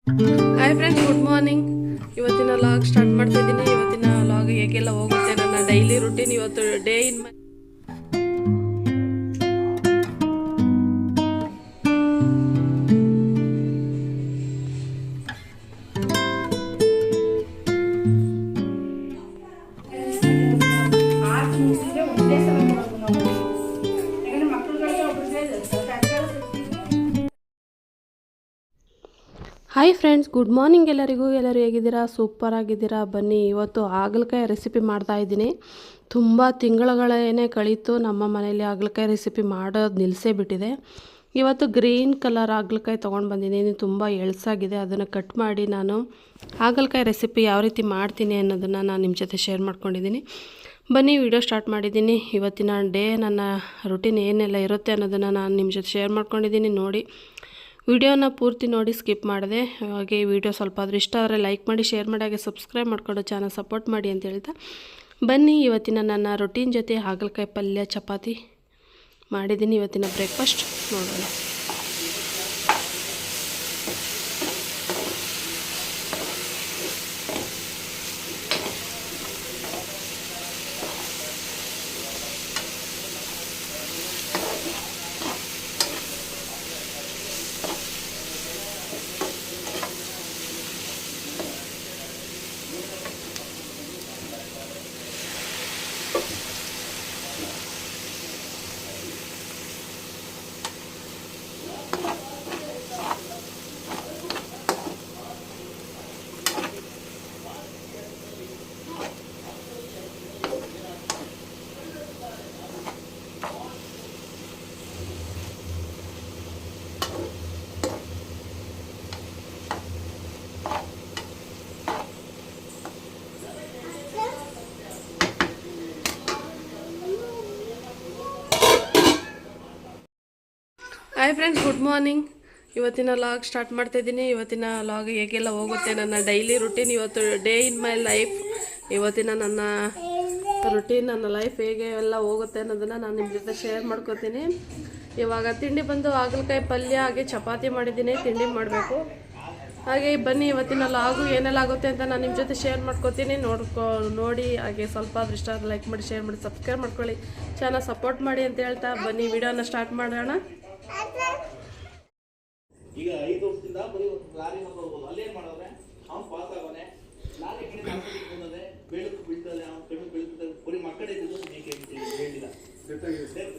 Hi friends, good morning. ಇವತ್ತಿನ log start ಮಾಡ್ತಿದ್ದೀನಿ. ಇವತ್ತಿನ ಲಾಗ್ ಹೇಗೆಲ್ಲ ಹೋಗುತ್ತೆ ನನ್ನ ಡೈಲಿ ರುಟೀನ್. ಇವತ್ತು day in hi friends, good morning ಎಲ್ಲರಿಗೂ. ಎಲ್ಲರೂ ಹೇಗಿದ್ದೀರಾ? ಸೂಪರ್ ಆಗಿದ್ದೀರಾ? ಬನ್ನಿ, ಇವತ್ತು ಹಾಗಲಕಾಯಿ ರೆಸಿಪಿ ಮಾಡ್ತಾಯಿದ್ದೀನಿ. ತುಂಬ ತಿಂಗಳುಗಳೇನೇ ಕಳೀತು ನಮ್ಮ ಮನೇಲಿ ಹಾಗಲಕಾಯಿ ರೆಸಿಪಿ ಮಾಡೋದು ನಿಲ್ಲಿಸೇ ಬಿಟ್ಟಿದೆ. ಇವತ್ತು ಗ್ರೀನ್ ಕಲರ್ ಹಾಗಲಕಾಯಿ ತೊಗೊಂಡು ಬಂದಿದ್ದೀನಿ. ತುಂಬ ಎಳ್ಸಾಗಿದೆ. ಅದನ್ನು ಕಟ್ ಮಾಡಿ ನಾನು ಹಾಗಲಕಾಯಿ ರೆಸಿಪಿ ಯಾವ ರೀತಿ ಮಾಡ್ತೀನಿ ಅನ್ನೋದನ್ನು ನಾನು ನಿಮ್ಮ ಜೊತೆ ಶೇರ್ ಮಾಡ್ಕೊಂಡಿದ್ದೀನಿ. ಬನ್ನಿ, ವಿಡಿಯೋ ಸ್ಟಾರ್ಟ್ ಮಾಡಿದ್ದೀನಿ. ಇವತ್ತಿನ ಡೇ ನನ್ನ ರುಟೀನ್ ಏನೆಲ್ಲ ಇರುತ್ತೆ ಅನ್ನೋದನ್ನು ನಾನು ನಿಮ್ಮ ಜೊತೆ ಶೇರ್ ಮಾಡ್ಕೊಂಡಿದ್ದೀನಿ. ನೋಡಿ, ವಿಡಿಯೋನ ಪೂರ್ತಿ ನೋಡಿ, ಸ್ಕಿಪ್ ಮಾಡಿದೆ. ಹಾಗೆ ವಿಡಿಯೋ ಸ್ವಲ್ಪ ಆದರೂ ಇಷ್ಟ ಆದರೆ ಲೈಕ್ ಮಾಡಿ, ಶೇರ್ ಮಾಡಿ, ಹಾಗೆ ಸಬ್ಸ್ಕ್ರೈಬ್ ಮಾಡ್ಕೊಂಡು ಚಾನಲ್ ಸಪೋರ್ಟ್ ಮಾಡಿ ಅಂತ ಹೇಳ್ತಾ ಬನ್ನಿ, ಇವತ್ತಿನ ನನ್ನ ರೊಟೀನ್ ಜೊತೆ ಹಾಗಲಕಾಯಿ ಪಲ್ಯ ಚಪಾತಿ ಮಾಡಿದ್ದೀನಿ. ಇವತ್ತಿನ ಬ್ರೇಕ್ಫಾಸ್ಟ್ ನೋಡೋಣ. Hi friends, good morning. ಇವತ್ತಿನ ಲಾಗ್ ಸ್ಟಾರ್ಟ್ ಮಾಡ್ತಾಯಿದ್ದೀನಿ. ಇವತ್ತಿನ ಲಾಗ್ ಹೇಗೆಲ್ಲ ಹೋಗುತ್ತೆ ನನ್ನ ಡೈಲಿ ರುಟೀನ್. ಇವತ್ತು ಡೇ ಇನ್ ಮೈ ಲೈಫ್. ಇವತ್ತಿನ ನನ್ನ ರುಟೀನ್, ನನ್ನ ಲೈಫ್ ಹೇಗೆ ಎಲ್ಲ ಹೋಗುತ್ತೆ ಅನ್ನೋದನ್ನು ನಾನು ನಿಮ್ಮ ಜೊತೆ ಶೇರ್ ಮಾಡ್ಕೋತೀನಿ. ಇವಾಗ ತಿಂಡಿ ಬಂದು ಹಾಗಲಕಾಯಿ ಪಲ್ಯ, ಹಾಗೆ ಚಪಾತಿ ಮಾಡಿದ್ದೀನಿ. ತಿಂಡಿ ಮಾಡಬೇಕು. ಹಾಗೆ ಬನ್ನಿ, ಇವತ್ತಿನ ಲಾಗು ಏನೆಲ್ಲ ಆಗುತ್ತೆ ಅಂತ ನಾನು ನಿಮ್ಮ ಜೊತೆ ಶೇರ್ ಮಾಡ್ಕೋತೀನಿ. ನೋಡಿ, ಹಾಗೆ ಸ್ವಲ್ಪ ಆದರೂ ಇಷ್ಟ ಲೈಕ್ ಮಾಡಿ, ಶೇರ್ ಮಾಡಿ, ಸಬ್ಸ್ಕ್ರೈಬ್ ಮಾಡ್ಕೊಳ್ಳಿ, ಚಾನಲ್ ಸಪೋರ್ಟ್ ಮಾಡಿ ಅಂತ ಹೇಳ್ತಾ ಬನ್ನಿ, ವಿಡಿಯೋನ ಸ್ಟಾರ್ಟ್ ಮಾಡೋಣ. ಈಗ 5 ವರ್ಷದಿಂದ ಬರೀ ಒಂದು ಲಾರಿ ನಂಬರ್ ಹೋಗೋದು. ಅಲ್ಲೇನ್ ಮಾಡೋದ್ರೆ ಅವ್ನು ಪಾಸ್ ಆಗೋನೆ, ಲಾರಿ ಗಿಡ ಬಂದದೆ, ಬೆಳಕು ಬೀಳ್ತದೆ, ಅವ್ನು ಕಣ್ಣು ಬೀಳ್ತದೆ, ಬರೀ ಮಕ್ಕಳೇ ಹೇಳಿಲ್ಲ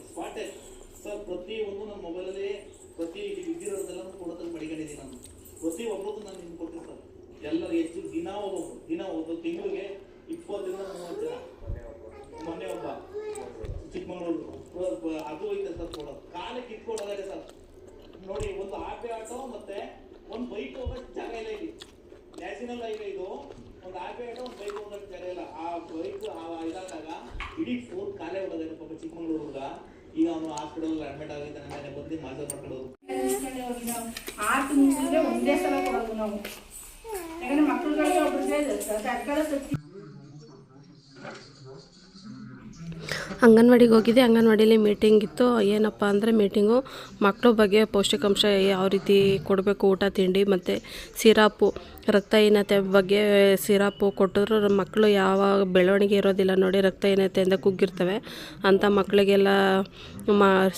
ಸ್ಪಾಟೆ ಸರ್. ಪ್ರತಿ ಒಂದು ನನ್ನ ಮೊಬೈಲಲ್ಲಿ ಪ್ರತಿ ಇದ್ದಿರೋದೆಲ್ಲ ಕೊಡೋದನ್ನು ಮಡಿಕೊಂಡಿದ್ದೀನಿ. ನಾನು ಪ್ರತಿ ಒಬ್ಬರದ್ದು ನಾನು ನಿಮ್ಗೆ ಕೊಡ್ತೀನಿ ಸರ್. ಎಲ್ಲರೂ ಹೆಚ್ಚು ದಿನ ಒಂದು ತಿಂಗಳಿಗೆ 20 ಜನ 30 ಜನ. ಮೊನ್ನೆ ಒಬ್ಬ ಚಿಕ್ಕಮಗಳೂರು ಅದು ಐತೆ ಸರ್, ಕೊಡೋದು ಕಾಲಕ್ಕೆ ಇಟ್ಕೊಡೋದಾರೆ ಸರ್. ನೋಡಿ, ಒಂದು ಆಪೆ ಆಟೋ ಮತ್ತೆ ಒಂದು ಬೈಕ್ ಹೋಗೋಕ್ಕೆ ಜಾಗ ಇಲ್ಲ. ಇಲ್ಲಿ ನ್ಯಾಷನಲ್ ಹೈವೇ ಇದು. ಒಂದು ಆಪೆ ಆಟೋ, ಒಂದು ಬೈಕ್ ಹೋಗೋಕ್ಕೆ ಜಾಗ ಇಲ್ಲ. ಆ ಬೈಕ್ ಇದಾದಾಗ ಇಡೀ 4 ಕಾಲೇ ಹೊಡೋದೇನು ಪಾಪ ಚಿಕ್ಕಮಗಳೂರು ಹುಡುಗ. ಈಗ ಅವನು ಹಾಸ್ಪಿಟಲ್ ಅಡ್ಮಿಟ್ ಆಗಿದ್ದಾನೆ. ಮನೆ ಬಂದು ಮಾಜರ್ ಮಾಡ್ಕೊಂಡು ಒಂದೇ ಸಲ ಕೊಡೋದು ನಾವು. ಯಾಕಂದ್ರೆ ಮಕ್ಕಳುಗಳಿಗೆ ಒಬ್ಬರು ಅಂಗನವಾಡಿಗೆ ಹೋಗಿದ್ದೆ. ಅಂಗನವಾಡಿಯಲ್ಲಿ ಮೀಟಿಂಗ್ ಇತ್ತು. ಏನಪ್ಪ ಅಂದರೆ ಮೀಟಿಂಗು ಮಕ್ಕಳ ಬಗ್ಗೆ ಪೌಷ್ಟಿಕಾಂಶ ಯಾವ ರೀತಿ ಕೊಡಬೇಕು, ಊಟ ತಿಂಡಿ ಮತ್ತು ಸಿರಾಪು, ರಕ್ತಹೀನತೆ ಬಗ್ಗೆ ಸಿರಾಪು ಕೊಟ್ಟಿದ್ರು ಮಕ್ಕಳು ಯಾವ ಬೆಳವಣಿಗೆ ಇರೋದಿಲ್ಲ ನೋಡಿ, ರಕ್ತಹೀನತೆಯಿಂದ ಕುಗ್ಗಿರ್ತವೆ ಅಂಥ ಮಕ್ಕಳಿಗೆಲ್ಲ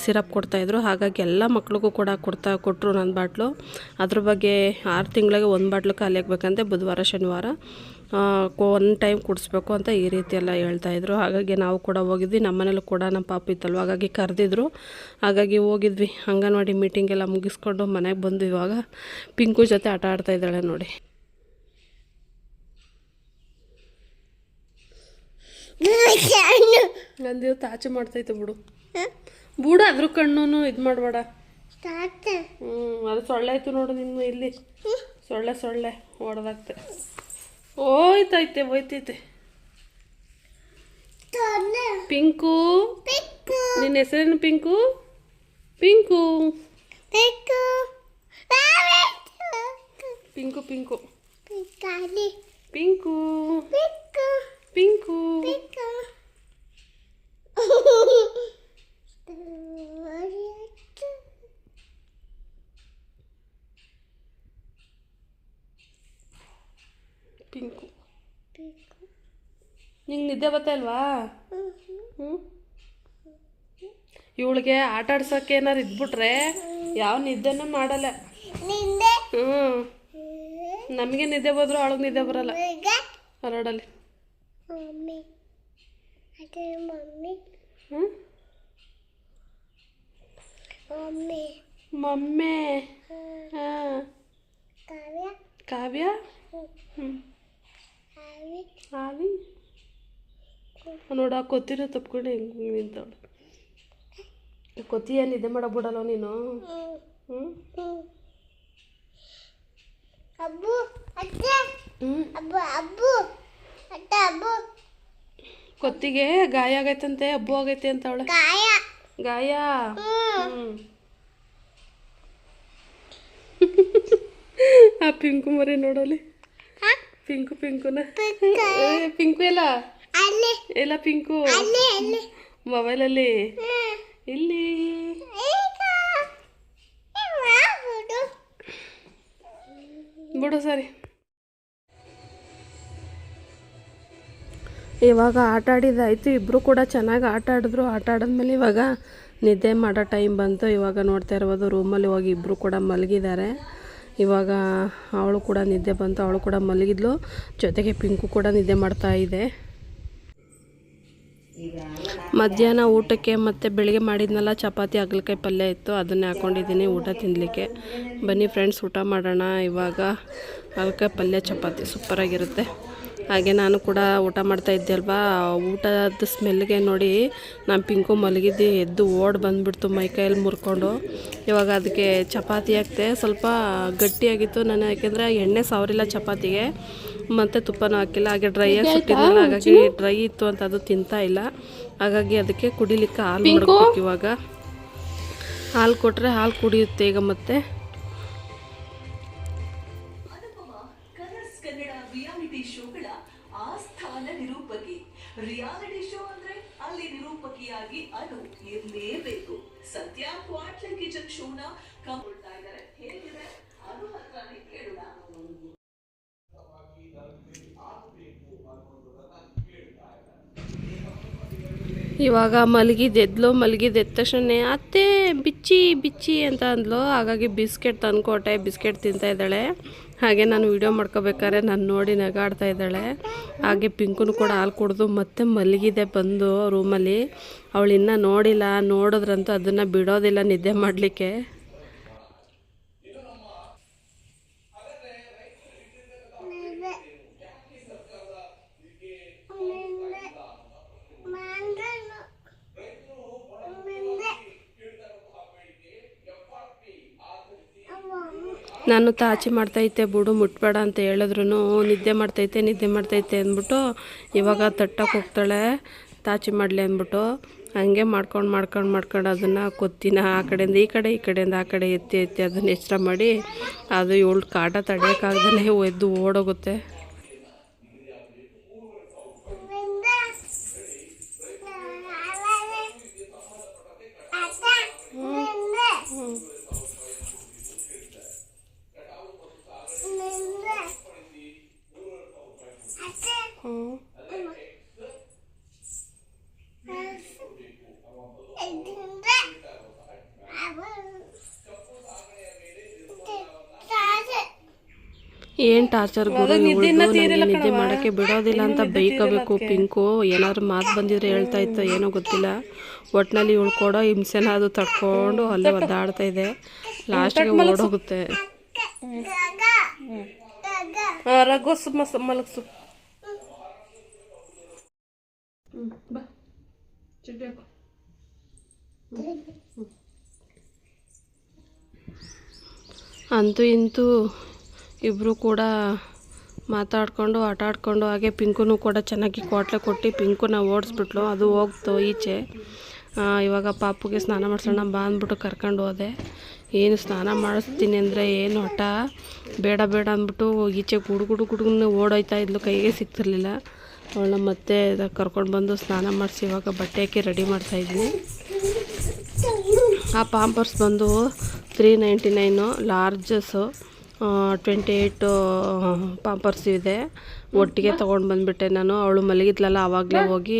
ಸಿರಪ್ ಕೊಡ್ತಾಯಿದ್ರು. ಹಾಗಾಗಿ ಎಲ್ಲ ಮಕ್ಳಿಗೂ ಕೂಡ ಕೊಟ್ಟರು ನನ್ನ ಬಾಟ್ಲು. ಅದ್ರ ಬಗ್ಗೆ 6 ತಿಂಗಳಿಗೆ 1 ಬಾಟ್ಲು ಖಾಲಿ ಆಗಬೇಕಂತೆ. ಬುಧವಾರ ಶನಿವಾರ 1 ಟೈಮ್ ಕುಡಿಸ್ಬೇಕು ಅಂತ ಈ ರೀತಿ ಎಲ್ಲ ಹೇಳ್ತಾಯಿದ್ರು. ಹಾಗಾಗಿ ನಾವು ಕೂಡ ಹೋಗಿದ್ವಿ. ನಮ್ಮ ಮನೇಲೂ ಕೂಡ ನಮ್ಮ ಪಾಪ ಇತ್ತಲ್ವ, ಹಾಗಾಗಿ ಕರೆದಿದ್ರು. ಹಾಗಾಗಿ ಹೋಗಿದ್ವಿ. ಅಂಗನವಾಡಿ ಮೀಟಿಂಗೆಲ್ಲ ಮುಗಿಸ್ಕೊಂಡು ಮನೆಗೆ ಬಂದು ಇವಾಗ ಪಿಂಕು ಜೊತೆ ಆಟ ಆಡ್ತಾಯಿದ್ದಾಳೆ ನೋಡಿ. ನಂದಿವತ್ತು ಆಚೆ ಮಾಡ್ತೈತೆ ಬಿಡು. ಅದ್ರ ಕಣ್ಣು ಇದು ಮಾಡಬೇಡ. ಅದು ಸೊಳ್ಳೆ ಆಯ್ತು ನೋಡು ನಿನ್ನ ಇಲ್ಲಿ. ಸೊಳ್ಳೆ ಹೊಡೆದಾಗ್ತೆ. ಹೋಯ್ತೈತೆ. ಪಿಂಕು, ನಿನ್ನ ಹೆಸರೇನು? ಪಿಂಕು ಪಿಂಕು ಪಿಂಕು ಪಿಂಕು ಪಿಂಕು ಪಿಂಕು. ಪಿಂಕು. ನಿಂಗೆ ನಿದ್ದೆ ಬರ್ತಾಯಿಲ್ವಾ? ಹ್ಞೂ. ಇವಳಿಗೆ ಆಟ ಆಡ್ಸೋಕ್ಕೆ ಏನಾರು ಇದ್ಬಿಟ್ರೆ ಯಾವ ನಿದ್ದೆನೂ ಮಾಡಲ್ಲ. ಹ್ಞೂ. ನಮಗೆ ನಿದ್ದೆ ಬಂದರೂ ಅವಳಿಗೆ ನಿದ್ದೆ ಬರಲ್ಲ. ಹೊರಡಲ್ಲಿ. ಹ್ಞೂ. ಮಮ್ಮಿ. ಹಾಂ. ಕಾವ್ಯ. ಹ್ಞೂ. ಆವಿ ನೋಡ ಕೊತ್ತಿನ ತಪ್ಕೊಂಡು ಹೆಂಗೆ ನಿಂತವಳು. ಕೊತ್ತಿ ಏನು ನಿದ್ದೆ ಮಾಡಬಿಡಲ್ಲ ನೀನು. ಹ್ಞೂ. ಕೊತ್ತಿಗೆ ಗಾಯ ಆಗೈತಂತೆ, ಹಬ್ಬು ಆಗೈತೆ ಅಂತ ಅವಳೆ. ಗಾಯ. ಹ್ಞೂ. ಆ ಪಿಂಕು ಮರಿ ನೋಡಲಿ. ಪಿಂಕುನ ಪಿಂಕು ಎಲ್ಲ ಪಿಂಕು ಮೊಬೈಲಲ್ಲಿ ಇಲ್ಲಿ. ಬಿಡು ಸರಿ. ಇವಾಗ ಆಟ ಆಡಿದ್ದಾಯಿತು. ಇಬ್ಬರು ಕೂಡ ಚೆನ್ನಾಗಿ ಆಟ ಆಡಿದ್ರು. ಆಟ ಆಡಿದ್ಮೇಲೆ ಇವಾಗ ನಿದ್ದೆ ಮಾಡೋ ಟೈಮ್ ಬಂತು. ಇವಾಗ ನೋಡ್ತಾ ಇರ್ಬೋದು ರೂಮಲ್ಲಿ ಹೋಗಿ ಇಬ್ಬರು ಕೂಡ ಮಲಗಿದ್ದಾರೆ. ಇವಾಗ ಅವಳು ಕೂಡ ನಿದ್ದೆ ಬಂತು, ಅವಳು ಕೂಡ ಮಲಗಿದ್ಲು. ಜೊತೆಗೆ ಪಿಂಕು ಕೂಡ ನಿದ್ದೆ ಮಾಡ್ತಾ ಇದೆ. ಮಧ್ಯಾಹ್ನ ಊಟಕ್ಕೆ ಮತ್ತು ಬೆಳಿಗ್ಗೆ ಮಾಡಿದ್ನಲ್ಲ ಚಪಾತಿ ಹಾಗಲಕಾಯಿ ಪಲ್ಯ ಇತ್ತು, ಅದನ್ನೇ ಹಾಕ್ಕೊಂಡಿದ್ದೀನಿ ಊಟ ತಿನ್ನಲಿಕ್ಕೆ. ಬನ್ನಿ ಫ್ರೆಂಡ್ಸ್ ಊಟ ಮಾಡೋಣ. ಇವಾಗ ಹಾಗಲಕಾಯಿ ಪಲ್ಯ ಚಪಾತಿ ಸೂಪರಾಗಿರುತ್ತೆ. ಹಾಗೆ ನಾನು ಕೂಡ ಊಟ ಮಾಡ್ತಾಯಿದ್ದೆ ಅಲ್ವಾ, ಊಟದ ಸ್ಮೆಲ್ಗೆ ನೋಡಿ ನಾನು ಪಿಂಕು ಮಲಗಿದ್ದು ಎದ್ದು ಓಡಿ ಬಂದುಬಿಡ್ತು ಮೈಕೈಯಲ್ಲಿ ಮುರ್ಕೊಂಡು. ಇವಾಗ ಅದಕ್ಕೆ ಚಪಾತಿ ಹಾಕ್ತೆ. ಸ್ವಲ್ಪ ಗಟ್ಟಿಯಾಗಿತ್ತು ನಾನು, ಯಾಕೆಂದರೆ ಎಣ್ಣೆ ಸಾವಿರಿಲ್ಲ ಚಪಾತಿಗೆ, ಮತ್ತು ತುಪ್ಪನೂ ಹಾಕಿಲ್ಲ. ಹಾಗೆ ಡ್ರೈಯಾಗಿ ಸುಟ್ಟಿರಲಿಲ್ಲ, ಹಾಗಾಗಿ ಡ್ರೈ ಇತ್ತು ಅಂತ ಅದು ತಿಂತಾ ಇಲ್ಲ. ಹಾಗಾಗಿ ಅದಕ್ಕೆ ಕುಡಿಲಿಕ್ಕೆ ಹಾಲು ಮಾಡ್ಬೇಕು. ಇವಾಗ ಹಾಲು ಕೊಟ್ಟರೆ ಹಾಲು ಕುಡಿಯುತ್ತೆ ಈಗ. ಮತ್ತೆ ರಿಯಾಲಿಟಿ ಶೋ ಅಂದ್ರೆ ಅಲ್ಲಿ ನಿರೂಪಕಿಯಾಗಿ ಅನು ಇರಲೇಬೇಕು. ಸತ್ಯ ಕ್ವಾಟ್ಲೆ ಕಿಚನ್ ಶೋನ ಕಂಪ್ಕೊಳ್ತಾ ಇದ್ದಾರೆ. ಹೇಗಿದೆ ಅನು ಹತ್ರನೇ ಕೇಳೋಣ. ಇವಾಗ ಮಲಗಿದ ತಕ್ಷಣ ಅತ್ತೆ ಬಿಚ್ಚಿ ಅಂತ ಅಂದ್ಲು. ಹಾಗಾಗಿ ಬಿಸ್ಕೆಟ್ ತಂದ್ಕೊಟ್ಟೆ, ಬಿಸ್ಕೆಟ್ ತಿಂತಾ ಇದ್ದಾಳೆ. ಹಾಗೆ ನಾನು ವಿಡಿಯೋ ಮಾಡ್ಕೋಬೇಕಾದ್ರೆ ನಾನು ನೋಡಿ ನಗಾಡ್ತಾ ಇದ್ದಾಳೆ. ಹಾಗೆ ಪಿಂಕುನು ಕೂಡ ಹಾಲು ಕುಡಿದು ಮತ್ತೆ ಮಲಗಿದೆ ಬಂದು ರೂಮಲ್ಲಿ. ಅವಳು ಇನ್ನೂ ನೋಡಿಲ್ಲ, ನೋಡಿದ್ರಂತೂ ಅದನ್ನು ಬಿಡೋದಿಲ್ಲ ನಿದ್ದೆ ಮಾಡಲಿಕ್ಕೆ. ನಾನು ತಾಚಿ ಮಾಡ್ತೈತೆ ಬಿಡು ಮುಟ್ಬೇಡ ಅಂತ ಹೇಳಿದ್ರು ನಿದ್ದೆ ಮಾಡ್ತೈತೆ ಅಂದ್ಬಿಟ್ಟು ಇವಾಗ ತಟ್ಟಕ್ಕೆ ಹೋಗ್ತಾಳೆ ತಾಚಿ ಮಾಡಲಿ ಅಂದ್ಬಿಟ್ಟು. ಹಂಗೆ ಮಾಡ್ಕೊಂಡು ಅದನ್ನು ಕೊತ್ತಿನ ಆ ಕಡೆಯಿಂದ ಈ ಕಡೆಯಿಂದ ಆ ಕಡೆ ಎತ್ತಿ ಅದನ್ನು ಎಚ್ಚರ ಮಾಡಿ ಅದು ಇವಳು ಕಾಟ ತಡೆಯೋಕ್ಕಾಗ್ದೇ ಎದ್ದು ಓಡೋಗುತ್ತೆ. ಏನು ಟಾರ್ಚರ್ ಗುರು ಇವಳು, ನನಗೆ ನಿದ್ದೆ ಮಾಡೋಕ್ಕೆ ಬಿಡೋದಿಲ್ಲ ಅಂತ ಬೈಕೋಬೇಕು. ಪಿಂಕು ಏನಾದ್ರು ಮಾತು ಬಂದಿದ್ರೆ ಹೇಳ್ತಾ ಇತ್ತು, ಏನೋ ಗೊತ್ತಿಲ್ಲ. ಒಟ್ಟಿನಲ್ಲಿ ಇವಳು ಕೊಡೋ ಹಿಂಸೆನ ಅದು ತಡ್ಕೊಂಡು ಅಲ್ಲೇ ಒದ್ದಾಡ್ತಾ ಇದೆ. ಲಾಸ್ಟಿಗೆ ಓಡೋಗುತ್ತೆ. ರಗೋಸು ಮಲಗ್ಸು. ಬಾ ಚಡ್ಡಿ ಹಾಕು. ಅಂತೂ ಇಂತೂ ಇಬ್ಬರು ಕೂಡ ಮಾತಾಡಿಕೊಂಡು ಆಟ ಆಡ್ಕೊಂಡು, ಹಾಗೆ ಪಿಂಕುನು ಕೂಡ ಚೆನ್ನಾಗಿ ಕ್ವಾಟ್ಲೆ ಕೊಟ್ಟು ಪಿಂಕುನ ಓಡಿಸ್ಬಿಟ್ಲು. ಅದು ಹೋಗ್ತು ಈಚೆ. ಇವಾಗ ಪಾಪುಗೆ ಸ್ನಾನ ಮಾಡಿಸೋಣ ಬಾ ಅಂದ್ಬಿಟ್ಟು ಕರ್ಕೊಂಡು ಹೋದೆ. ಏನು ಸ್ನಾನ ಮಾಡಿಸ್ತೀನಿ ಅಂದರೆ ಏನು ಹಠ, ಬೇಡ ಅಂದ್ಬಿಟ್ಟು ಈಚೆ ಗುಡುಗುಡುಗುಡುಗನ್ನ ಓಡೋಯ್ತಾ ಇದ್ಲು, ಕೈಗೆ ಸಿಗ್ತಿರ್ಲಿಲ್ಲ. ಅವಳನ್ನ ಮತ್ತೆ ಕರ್ಕೊಂಡು ಬಂದು ಸ್ನಾನ ಮಾಡಿಸಿ ಇವಾಗ ಬಟ್ಟೆ ಹಾಕಿ ರೆಡಿ ಮಾಡ್ತಾಯಿದ್ದೀನಿ. ಆ ಪಾಂಪರ್ಸ್ ಬಂದು 399 ಲಾರ್ಜಸ್ಸು. 28 ಪಾಂಪರ್ಸ್ ಇದೆ, ಒಟ್ಟಿಗೆ ತೊಗೊಂಡು ಬಂದುಬಿಟ್ಟೆ ನಾನು. ಅವಳು ಮಲಗಿದ್ಲಲ್ಲ, ಆವಾಗಲೇ ಹೋಗಿ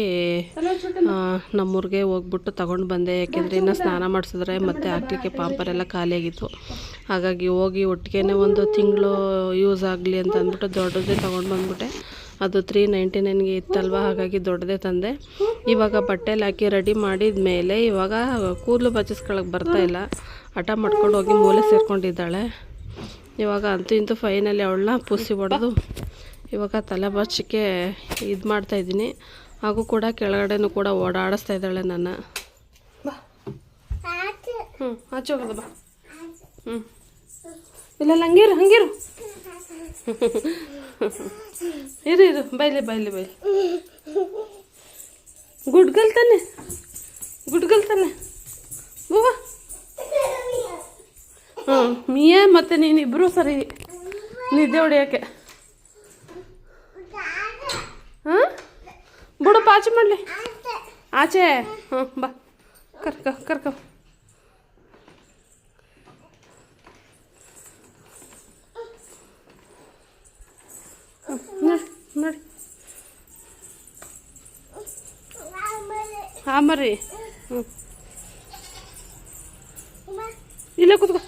ನಮ್ಮೂರಿಗೆ ಹೋಗ್ಬಿಟ್ಟು ತೊಗೊಂಡು ಬಂದೆ. ಯಾಕೆಂದರೆ ಇನ್ನು ಸ್ನಾನ ಮಾಡಿಸಿದ್ರೆ ಮತ್ತೆ ಹಾಕ್ಲಿಕ್ಕೆ ಪಾಂಪರೆಲ್ಲ ಖಾಲಿಯಾಗಿತ್ತು. ಹಾಗಾಗಿ ಹೋಗಿ ಒಟ್ಟಿಗೆ ಒಂದು ತಿಂಗಳು ಯೂಸ್ ಆಗಲಿ ಅಂತ ಅಂದ್ಬಿಟ್ಟು ದೊಡ್ಡದೇ ತೊಗೊಂಡು ಬಂದುಬಿಟ್ಟೆ. ಅದು 399ಗೆ ಇತ್ತಲ್ವ, ಹಾಗಾಗಿ ದೊಡ್ಡದೇ ತಂದೆ. ಇವಾಗ ಬಟ್ಟೆಲಿ ಹಾಕಿ ರೆಡಿ ಮಾಡಿದ ಮೇಲೆ ಇವಾಗ ಕೂದಲು ಬಚ್ಚಿಸ್ಕೊಳಕ್ಕೆ ಬರ್ತಾಯಿಲ್ಲ, ಹಠ ಮಾಡ್ಕೊಂಡು ಹೋಗಿ ಮೂಲೆ ಸೇರ್ಕೊಂಡಿದ್ದಾಳೆ. ಇವಾಗ ಅಂತೂ ಇಂತೂ ಫೈನಲಿ ಅವಳನ್ನ ಪುಸಿ ಹೊಡೆದು ಇವಾಗ ತಲೆ ಬಚ್ಚಕ್ಕೆ ಇದು ಮಾಡ್ತಾಯಿದ್ದೀನಿ. ಹಾಗೂ ಕೂಡ ಕೆಳಗಡೆನೂ ಕೂಡ ಓಡಾಡಿಸ್ತಾ ಇದ್ದಾಳೆ ನನ್ನ. ಬಾ ಆಚೆ ಹೋಗೋದು ಬಾ. ಇಲ್ಲ ಹಂಗಿರು ಇರು ಬೈಲಿ ಗುಡ್ಗಲ್ ತಾನೆ ಬೂವ. ಮಿಯಾ ಮತ್ತು ನೀನಿಬ್ಬರು ಸರಿ ನಿದ್ದೆ ಹೊಡಿಯೋಕ್ಕೆ. ಹಾಂ ಬಿಡಪ್ಪ, ಆಚೆ ಮಾಡಲಿ ಆಚೆ. ಬಾ ಕರ್ಕ ನೋಡಿ ಹಾಂ ಬರ್ರಿ. ಇಲ್ಲೇ ಕೂತ್ಕೋ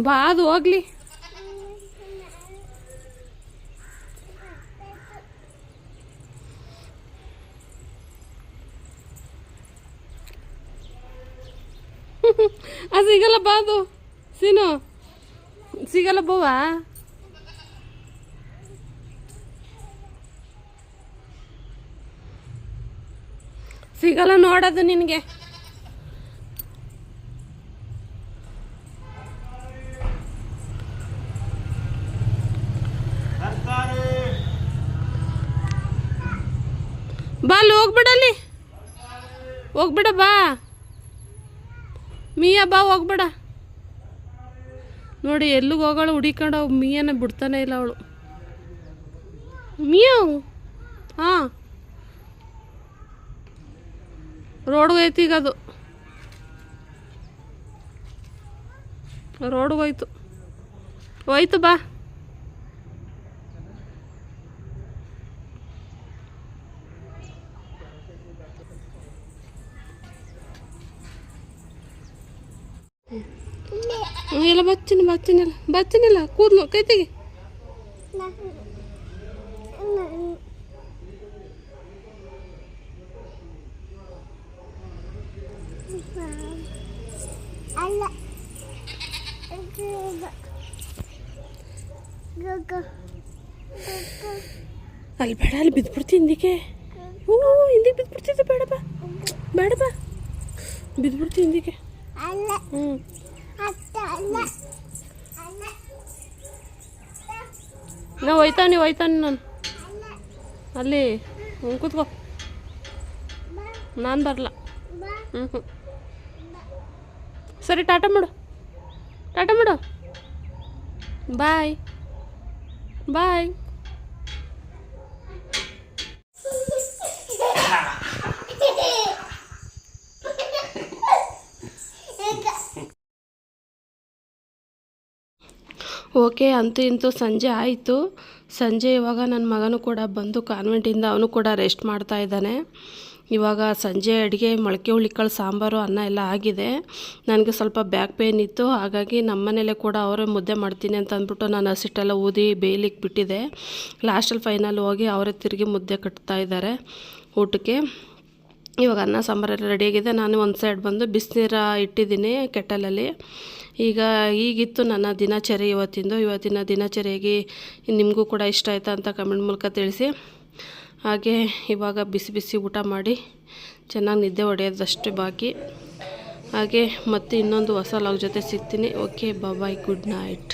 ಬಾ, ಅದು ಹೋಗ್ಲಿ. ಅದು ಸಿಗಲ್ಲ ಬಾ, ಅದು ಸೀನು ಸಿಗಲ್ಲ ಬೋವಾ. ಸಿಗಲ್ಲ ನೋಡೋದು ನಿನಗೆ. ಬಾ ಅಲ್ಲಿ ಹೋಗ್ಬಿಡ ಬಾ ಮಿಯಾ, ಬಾ ಹೋಗ್ಬೇಡ. ನೋಡಿ ಎಲ್ಲಿಗೆ ಹೋಗೋಳು ಹುಡಿಕೊಂಡು ಮಿಯಾನ ಬಿಡ್ತಾನೆ ಇಲ್ಲ ಅವಳು. ಮಿಯಾವ್ ಹಾಂ ರೋಡ್ಗೆ ಐತಿ, ಈಗ ಅದು ರೋಡ್ಗೆ ಹೋಯ್ತು ಬಾ. ಎಲ್ಲ ಬಚ್ಚಿನಿಲ್ಲ ಕೂದಲು ಕೈ ತೆಗಿ. ಅಲ್ಲಿ ಬೇಡ, ಅಲ್ಲಿ ಬಿದ್ದುಬಿಡ್ತಿ ಹಿಂದಿಗೆ. ಹಿಂದಿಗೆ ಬಿದ್ದುಬಿಡ್ತಿದ್ದೆ, ಬೇಡ ಬಾ ಬಿದ್ದುಬಿಡ್ತಿ ಹಿಂದಿಗೆ. ನಾವು ಹೋಯ್ತಾನೆ ನಾನು ಅಲ್ಲಿ ಕೂತ್ಕೋ, ನಾನು ಬರಲ್ಲ. ಸರಿ ಟಾಟಾ ಮಾಡು ಬಾಯ್. ಓಕೆ, ಅಂತೂ ಇಂತೂ ಸಂಜೆ ಆಯಿತು. ಸಂಜೆ ಇವಾಗ ನನ್ನ ಮಗನೂ ಕೂಡ ಬಂದು ಕಾನ್ವೆಂಟಿಂದ ಅವನು ಕೂಡ ರೆಸ್ಟ್ ಮಾಡ್ತಾ ಇದ್ದಾನೆ. ಇವಾಗ ಸಂಜೆ ಅಡುಗೆ ಮೊಳಕೆ ಹುಳಿಕಾಳು ಸಾಂಬಾರು ಅನ್ನ ಎಲ್ಲ ಆಗಿದೆ. ನನಗೆ ಸ್ವಲ್ಪ ಬ್ಯಾಕ್ ಪೇನ್ ಇತ್ತು, ಹಾಗಾಗಿ ನಮ್ಮನೇಲೆ ಕೂಡ ಅವರೇ ಮುದ್ದೆ ಮಾಡ್ತೀನಿ ಅಂತ ಅಂದ್ಬಿಟ್ಟು ನಾನು ಹಸಿಟ್ಟೆಲ್ಲ ಊದಿ ಬೇಯಲಿಕ್ಕೆ ಬಿಟ್ಟಿದ್ದೆ. ಲಾಸ್ಟಲ್ಲಿ ಫೈನಲ್ ಹೋಗಿ ಅವರೇ ತಿರುಗಿ ಮುದ್ದೆ ಕಟ್ತಾ ಇದ್ದಾರೆ ಊಟಕ್ಕೆ. ಇವಾಗ ಅನ್ನ ಸಾಂಬಾರೆಲ್ಲ ರೆಡಿಯಾಗಿದೆ. ನಾನು ಒಂದು ಸೈಡ್ ಬಂದು ಬಿಸಿನೀರು ಇಟ್ಟಿದ್ದೀನಿ ಕೆಟಲಲ್ಲಿ. ಈಗಿತ್ತು ನನ್ನ ದಿನಚರಿ ಇವತ್ತಿನ ದಿನಚರಿಯಾಗಿ ನಿಮಗೂ ಕೂಡ ಇಷ್ಟ ಆಯಿತಾ ಅಂತ ಕಮೆಂಟ್ ಮೂಲಕ ತಿಳಿಸಿ. ಹಾಗೆ ಇವಾಗ ಬಿಸಿ ಊಟ ಮಾಡಿ ಚೆನ್ನಾಗಿ ನಿದ್ದೆ ಹೊಡೆಯೋದಷ್ಟೇ ಬಾಕಿ. ಹಾಗೆ ಮತ್ತೆ ಇನ್ನೊಂದು ಹೊಸ ಲಾಗ್ ಜೊತೆ ಸಿಗ್ತೀನಿ. ಓಕೆ, ಬಾಯ್, ಗುಡ್ ನೈಟ್.